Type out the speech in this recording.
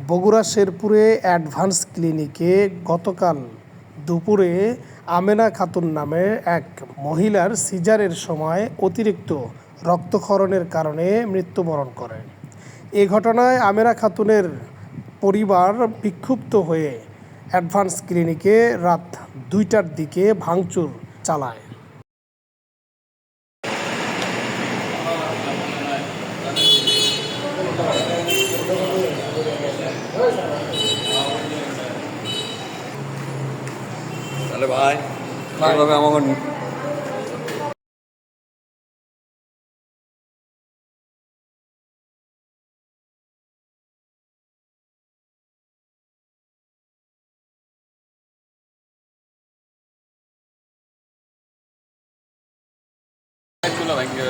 বগুড়া শেরপুরে অ্যাডভান্স ক্লিনিকে গতকাল দুপুরে আমেনা খাতুন নামে এক মহিলার সিজারের সময় অতিরিক্ত রক্তক্ষরণের কারণে মৃত্যুবরণ করে। এ ঘটনায় আমেনা খাতুনের পরিবার বিক্ষুব্ধ হয়ে অ্যাডভান্স ক্লিনিকে রাত 2টার দিকে ভাঙচুর চালায়। তাহলে ভাই এইভাবে আমাকে চুলা ভাঙিয়ে